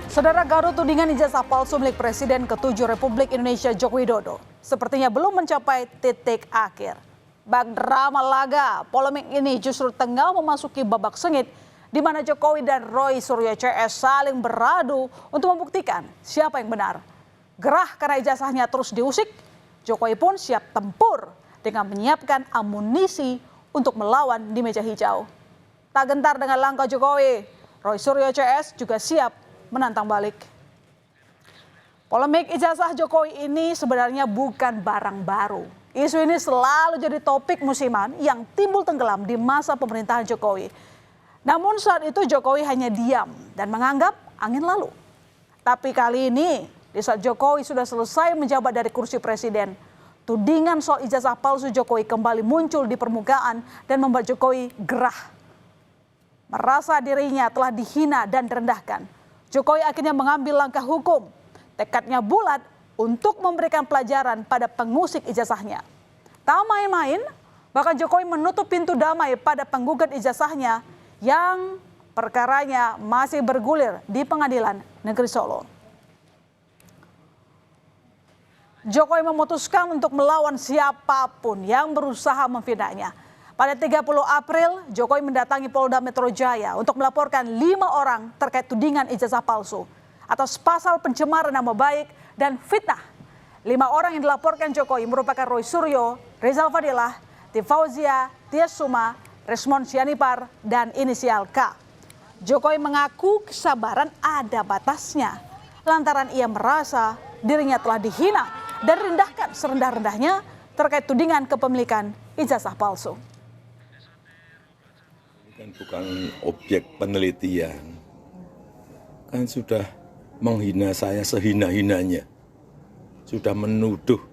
Saudara, Garut tudingan ijazah palsu milik Presiden ke-7 Republik Indonesia Joko Widodo sepertinya belum mencapai titik akhir. Bak drama laga polemik ini justru tengah memasuki babak sengit di mana Jokowi dan Roy Suryo CS saling beradu untuk membuktikan siapa yang benar. Gerah karena ijazahnya terus diusik, Jokowi pun siap tempur dengan menyiapkan amunisi untuk melawan di meja hijau. Tak gentar dengan langkah Jokowi, Roy Suryo CS juga siap menantang balik. Polemik ijazah Jokowi ini sebenarnya bukan barang baru. Isu ini selalu jadi topik musiman yang timbul tenggelam di masa pemerintahan Jokowi. Namun saat itu Jokowi hanya diam dan menganggap angin lalu. Tapi kali ini, di saat Jokowi sudah selesai menjabat dari kursi presiden, tudingan soal ijazah palsu Jokowi kembali muncul di permukaan dan membuat Jokowi gerah. Merasa dirinya telah dihina dan direndahkan, Jokowi akhirnya mengambil langkah hukum. Tekadnya bulat untuk memberikan pelajaran pada pengusik ijazahnya. Tak main-main, bahkan Jokowi menutup pintu damai pada penggugat ijazahnya yang perkaranya masih bergulir di Pengadilan Negeri Solo. Jokowi memutuskan untuk melawan siapapun yang berusaha memfitnahnya. Pada 30 April, Jokowi mendatangi Polda Metro Jaya untuk melaporkan 5 orang terkait tudingan ijazah palsu atas pasal pencemaran nama baik dan fitnah. 5 orang yang dilaporkan Jokowi merupakan Roy Suryo, Rizal Fadilah, Tifauzia, Tias Suma, Resmond Sianipar, dan inisial K. Jokowi mengaku kesabaran ada batasnya lantaran ia merasa dirinya telah dihina dan rendahkan serendah-rendahnya terkait tudingan kepemilikan ijazah palsu. Kan bukan objek penelitian, kan sudah menghina saya sehina-hinanya, sudah menuduh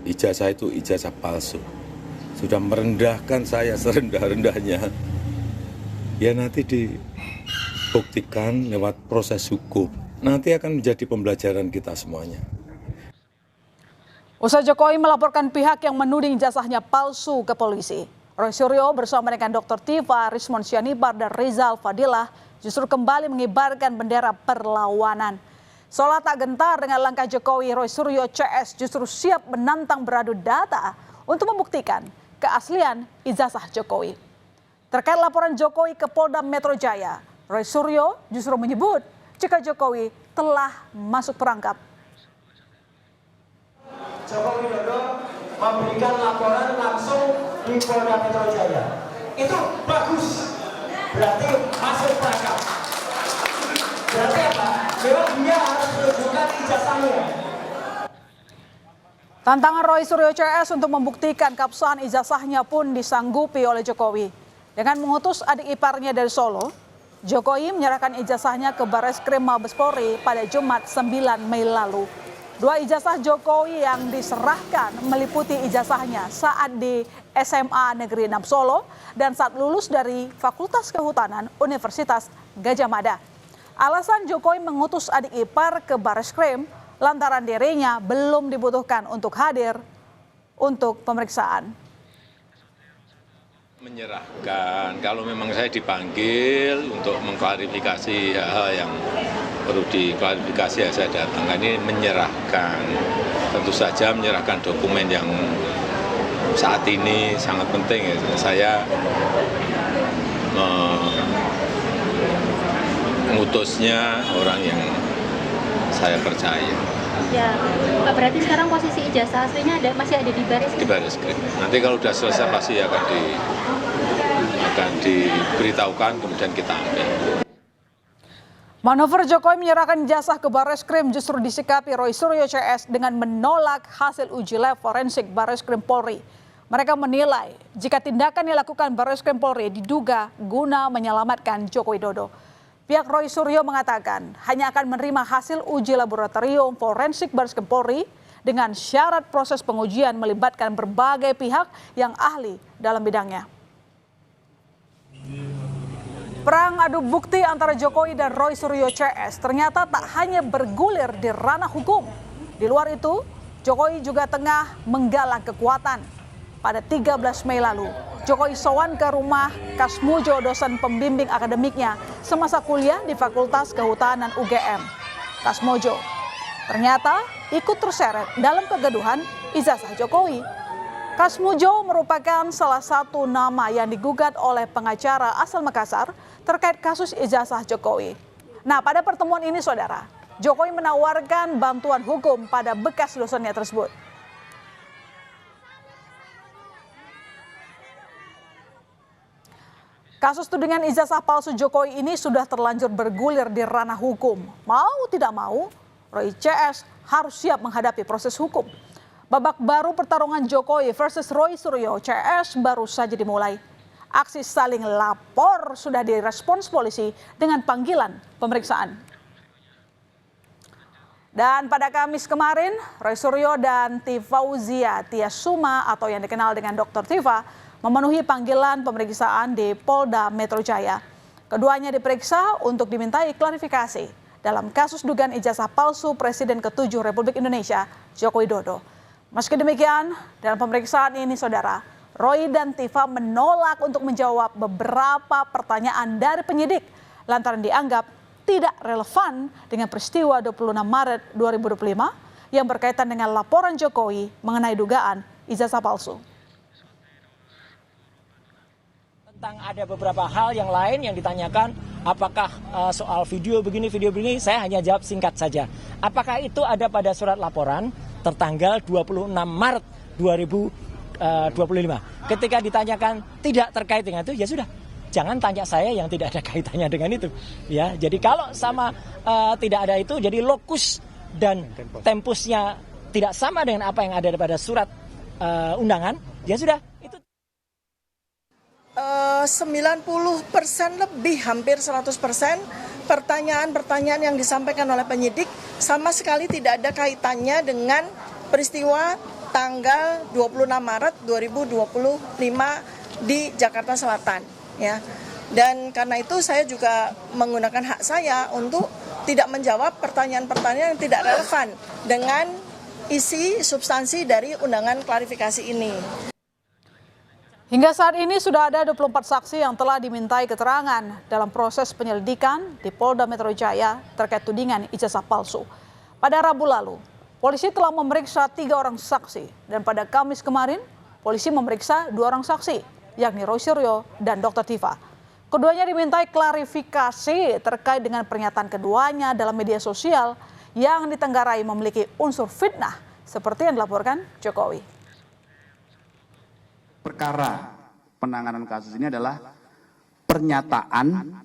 ijazah itu ijazah palsu, sudah merendahkan saya serendah-rendahnya. Ya nanti dibuktikan lewat proses hukum, nanti akan menjadi pembelajaran kita semuanya. Usai Jokowi melaporkan pihak yang menuding ijazahnya palsu ke polisi, Roy Suryo bersama dengan Dr. Tiva, Resmond Sianipar, dan Rizal Fadilah justru kembali mengibarkan bendera perlawanan. Seolah tak gentar dengan langkah Jokowi, Roy Suryo CS justru siap menantang beradu data untuk membuktikan keaslian ijazah Jokowi. Terkait laporan Jokowi ke Polda Metro Jaya, Roy Suryo justru menyebut jika Jokowi telah masuk perangkap. Joko Widodo memberikan laporan langsung di Polda Metro Jaya. Itu bagus, berarti masuk perangkap. Berarti apa? Memang dia harus menunjukkan ijazahnya. Tantangan Roy Suryo CS untuk membuktikan keabsahan ijazahnya pun disanggupi oleh Jokowi. Dengan mengutus adik iparnya dari Solo, Jokowi menyerahkan ijazahnya ke Barreskrim Mabes Polri pada Jumat 9 Mei lalu. 2 ijazah Jokowi yang diserahkan meliputi ijazahnya saat di SMA Negeri 6 Solo dan saat lulus dari Fakultas Kehutanan Universitas Gadjah Mada. Alasan Jokowi mengutus adik ipar ke Barreskrim lantaran dirinya belum dibutuhkan untuk hadir untuk pemeriksaan. Menyerahkan, kalau memang saya dipanggil untuk mengklarifikasi hal-hal yang perlu diklarifikasi ya saya datang. Ini menyerahkan, tentu saja menyerahkan dokumen yang saat ini sangat penting ya. Saya mengutusnya orang yang saya percaya. Ya, Pak, berarti sekarang posisi ijazah aslinya masih ada di Barreskrim? Di Barreskrim. Nanti kalau sudah selesai pasti akan diberitahukan, kemudian kita ambil. Manuver Jokowi menyerahkan ijazah ke Barreskrim justru disikapi Roy Suryo CS dengan menolak hasil uji lab forensik Barreskrim Polri. Mereka menilai jika tindakan yang dilakukan Barreskrim Polri diduga guna menyelamatkan Joko Widodo. Pihak Roy Suryo mengatakan hanya akan menerima hasil uji laboratorium forensik Barreskrim Polri dengan syarat proses pengujian melibatkan berbagai pihak yang ahli dalam bidangnya. Perang adu bukti antara Jokowi dan Roy Suryo CS ternyata tak hanya bergulir di ranah hukum. Di luar itu, Jokowi juga tengah menggalang kekuatan. pada 13 Mei lalu. Jokowi sowan ke rumah Kasmujo, dosen pembimbing akademiknya semasa kuliah di Fakultas Kehutanan UGM. Kasmujo ternyata ikut terseret dalam kegaduhan ijazah Jokowi. Kasmujo merupakan salah satu nama yang digugat oleh pengacara asal Makassar terkait kasus ijazah Jokowi. Nah, pada pertemuan ini, saudara, Jokowi menawarkan bantuan hukum pada bekas dosennya tersebut. Kasus tudingan ijazah palsu Jokowi ini sudah terlanjur bergulir di ranah hukum. Mau tidak mau, Roy CS harus siap menghadapi proses hukum. Babak baru pertarungan Jokowi versus Roy Suryo CS baru saja dimulai. Aksi saling lapor sudah direspons polisi dengan panggilan pemeriksaan. Dan pada Kamis kemarin, Roy Suryo dan Tifauzia Tiasuma atau yang dikenal dengan Dr. Tifa memenuhi panggilan pemeriksaan di Polda Metro Jaya. Keduanya diperiksa untuk dimintai klarifikasi dalam kasus dugaan ijazah palsu Presiden ke-7 Republik Indonesia, Joko Widodo. Meski demikian, dalam pemeriksaan ini, saudara, Roy dan Tifa menolak untuk menjawab beberapa pertanyaan dari penyidik lantaran dianggap tidak relevan dengan peristiwa 26 Maret 2025 yang berkaitan dengan laporan Jokowi mengenai dugaan ijazah palsu. Ada beberapa hal yang lain yang ditanyakan, apakah soal video begini, saya hanya jawab singkat saja. Apakah itu ada pada surat laporan tertanggal 26 Maret 2025. Ketika ditanyakan tidak terkait dengan itu, ya sudah. Jangan tanya saya yang tidak ada kaitannya dengan itu. Ya, jadi kalau sama tidak ada itu, jadi lokus dan tempusnya tidak sama dengan apa yang ada pada surat undangan, ya sudah. 90% lebih, hampir 100% pertanyaan-pertanyaan yang disampaikan oleh penyidik sama sekali tidak ada kaitannya dengan peristiwa tanggal 26 Maret 2025 di Jakarta Selatan, ya. Dan karena itu saya juga menggunakan hak saya untuk tidak menjawab pertanyaan-pertanyaan yang tidak relevan dengan isi substansi dari undangan klarifikasi ini. Hingga saat ini sudah ada 24 saksi yang telah dimintai keterangan dalam proses penyelidikan di Polda Metro Jaya terkait tudingan ijazah palsu. Pada Rabu lalu, polisi telah memeriksa 3 orang saksi dan pada Kamis kemarin, polisi memeriksa 2 orang saksi, yakni Roy Suryo dan Dr. Tifa. Keduanya dimintai klarifikasi terkait dengan pernyataan keduanya dalam media sosial yang ditenggarai memiliki unsur fitnah seperti yang dilaporkan Jokowi. Perkara penanganan kasus ini adalah pernyataan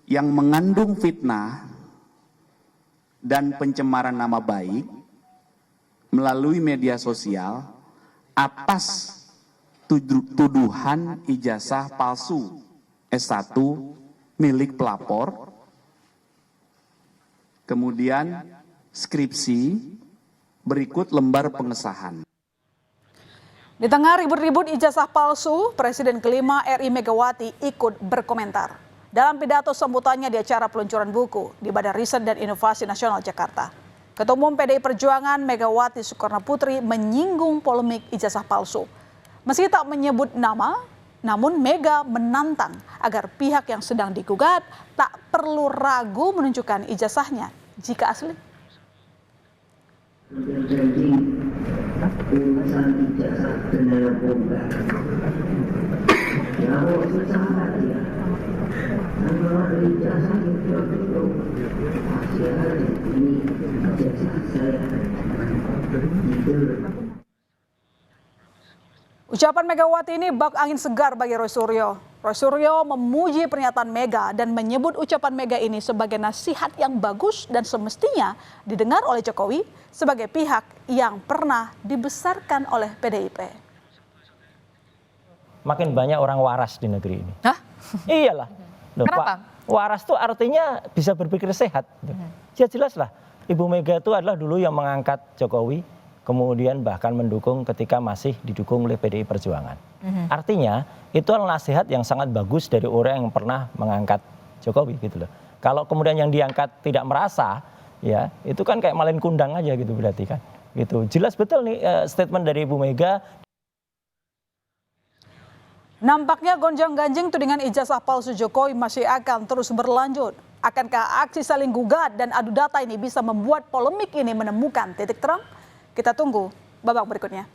yang mengandung fitnah dan pencemaran nama baik melalui media sosial atas tuduhan ijazah palsu S1 milik pelapor, kemudian skripsi, berikut lembar pengesahan. Di tengah ribut-ribut ijazah palsu, Presiden kelima RI Megawati ikut berkomentar. Dalam pidato sambutannya di acara peluncuran buku di Badan Riset dan Inovasi Nasional Jakarta, Ketua Umum PDI Perjuangan Megawati Soekarnoputri menyinggung polemik ijazah palsu. Meski tak menyebut nama, namun Mega menantang agar pihak yang sedang digugat tak perlu ragu menunjukkan ijazahnya jika asli. Urusan ijazah benar boga. Kalau secara dia, kalau ijazah itu belum hasil ini ijazah saya. Ucapan Megawati ini bak angin segar bagi Roy Suryo. Roy Suryo memuji pernyataan Mega dan menyebut ucapan Mega ini sebagai nasihat yang bagus dan semestinya didengar oleh Jokowi sebagai pihak yang pernah dibesarkan oleh PDIP. Makin banyak orang waras di negeri ini. Hah? Iyalah. Loh, Kenapa? Pak, waras itu artinya bisa berpikir sehat. Ya jelas lah. Ibu Mega itu adalah dulu yang mengangkat Jokowi, kemudian bahkan mendukung ketika masih didukung oleh PDI Perjuangan. Artinya itu adalah nasihat yang sangat bagus dari orang yang pernah mengangkat Jokowi gitu loh. Kalau kemudian yang diangkat tidak merasa, ya itu kan kayak malin kundang aja gitu berarti kan. Gitu. Jelas betul nih statement dari Ibu Mega. Nampaknya gonjang-ganjing tudingan ijazah palsu Jokowi masih akan terus berlanjut. Akankah aksi saling gugat dan adu data ini bisa membuat polemik ini menemukan titik terang? Kita tunggu babak berikutnya.